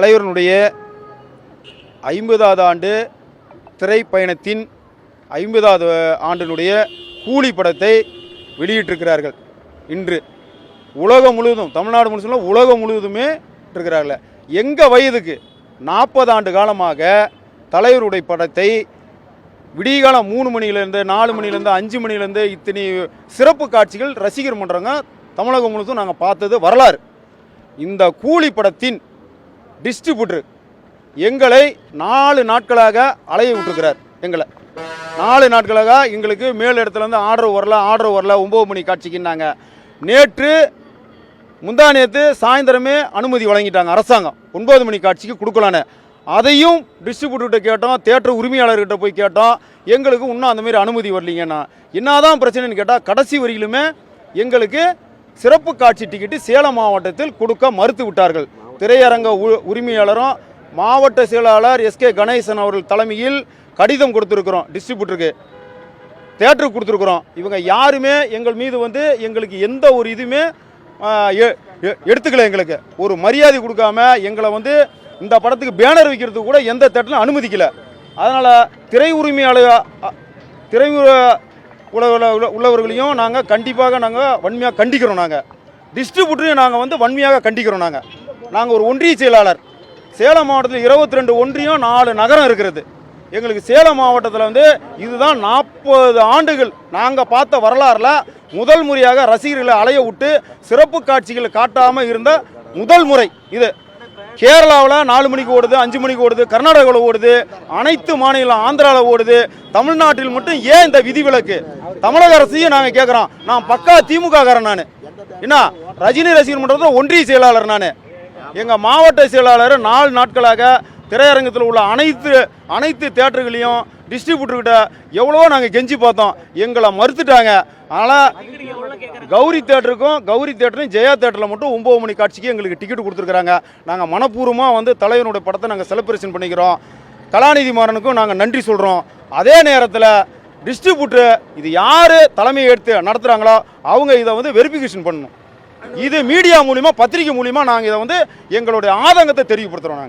தலைவருடைய 50வது ஆண்டு திரைப்பயணத்தின் 50வது ஆண்டினுடைய கூலி படத்தை வெளியிட்டிருக்கிறார்கள். இன்று உலகம் முழுவதும், தமிழ்நாடு முழுவதும் உலகம் முழுவதுமே இருக்கிறார்கள். எங்கள் வயதுக்கு 40 ஆண்டு காலமாக தலைவருடைய படத்தை விடியகாலம் 3 மணிலேருந்து 4 மணிலேருந்து 5 மணிலேருந்து இத்தனை சிறப்பு காட்சிகள் ரசிகர் மன்றங்க தமிழகம் முழுவதும் நாங்கள் பார்த்தது வரலாறு. இந்த கூலி படத்தின் டிஸ்ட்ரிபியூட்டர் எங்களை 4 நாட்களாக அலைய விட்டுருக்கிறார். எங்களை 4 நாட்களாக எங்களுக்கு மேல் இடத்துலேருந்து ஆர்டர் வரல 9 மணி காட்சிக்குன்னாங்க. நேற்று முந்தானேத்து சாயந்தரமே அனுமதி வழங்கிட்டாங்க அரசாங்கம் 9 மணி காட்சிக்கு கொடுக்கலான்னு. அதையும் டிஸ்ட்ரிபியூட்டர்கிட்ட கேட்டோம், தியேட்டர் உரிமையாளர்கிட்ட போய் கேட்டோம். எங்களுக்கு இன்னும் அந்தமாரி அனுமதி வரலீங்கன்னா என்னதான் பிரச்சனைன்னு கேட்டால் கடைசி வரையிலுமே எங்களுக்கு சிறப்பு காட்சி டிக்கெட்டு சேலம் மாவட்டத்தில் கொடுக்க மறுத்து விட்டார்கள். திரையரங்க உரிமையாளரும் மாவட்ட செயலாளர் எஸ்கே கணேசன் அவர்கள் தலைமையில் கடிதம் கொடுத்துருக்குறோம், டிஸ்ட்ரிபியூட்டருக்கு தியேட்டருக்கு கொடுத்துருக்குறோம். இவங்க யாருமே எங்கள் மீது எங்களுக்கு எந்த ஒரு இதுவுமே எடுத்துக்கல. எங்களுக்கு ஒரு மரியாதை கொடுக்காம எங்களை இந்த படத்துக்கு பேனர் வைக்கிறதுக்கு கூட எந்த தியேட்டரும் அனுமதிக்கல. அதனால் திரை உள்ளவர்களையும் நாங்கள் கண்டிப்பாக வன்மையாக கண்டிக்கிறோம். நாங்கள் டிஸ்ட்ரிபியூட்டரையும் நாங்கள் வன்மையாக கண்டிக்கிறோம். நாங்கள் ஒரு ஒன்றிய செயலாளர். சேலம் மாவட்டத்தில் 22 ஒன்றியம் 4 நகரம் இருக்கிறது. எங்களுக்கு சேலம் மாவட்டத்தில் இதுதான் 40 ஆண்டுகள் நாங்கள் பார்த்த வரலாறுல முதல் முறையாக ரசிகர்களை அலைய விட்டு சிறப்பு காட்சிகளை காட்டாமல் இருந்த முதல் முறை இது. கேரளாவில் 4 மணிக்கு ஓடுது, 5 மணிக்கு ஓடுது, கர்நாடகாவில் ஓடுது, அனைத்து மாநிலம் ஆந்திராவில் ஓடுது. தமிழ்நாட்டில் மட்டும் ஏன் இந்த விதிவிலக்கு? தமிழக அரசையும் நாங்கள் கேட்குறோம். நான் பக்கா திமுக காரன். நான் என்ன ரஜினி ரசிகர் மன்றத்தில் ஒன்றிய செயலாளர். நான் எங்கள் மாவட்ட செயலாளர் 4 நாட்களாக திரையரங்கத்தில் உள்ள அனைத்து தியேட்டர்களையும் டிஸ்ட்ரிபியூட்டர்கிட்ட எவ்வளவோ நாங்கள் கெஞ்சி பார்த்தோம், எங்களை மறுத்துட்டாங்க. ஆனால் கௌரி தேட்டரும் ஜெயா தேட்டரில் மட்டும் 9 மணி காட்சிக்கு எங்களுக்கு டிக்கெட் கொடுத்துருக்குறாங்க. நாங்கள் மனப்பூர்வமாக தலைவனுடைய படத்தை நாங்கள் செலிப்ரேஷன் பண்ணிக்கிறோம். கலாநிதி மாறனுக்கும் நாங்கள் நன்றி சொல்கிறோம். அதே நேரத்தில் டிஸ்ட்ரிபியூட்டர் இது யார் தலைமையை எடுத்து நடத்துகிறாங்களோ அவங்க இதை வெரிஃபிகேஷன் பண்ணணும். இது மீடியா மூலிமா, பத்திரிகை மூலிமா நாங்கள் இதை எங்களுடைய ஆதங்கத்தை தெரியப்படுத்துகிறோம்.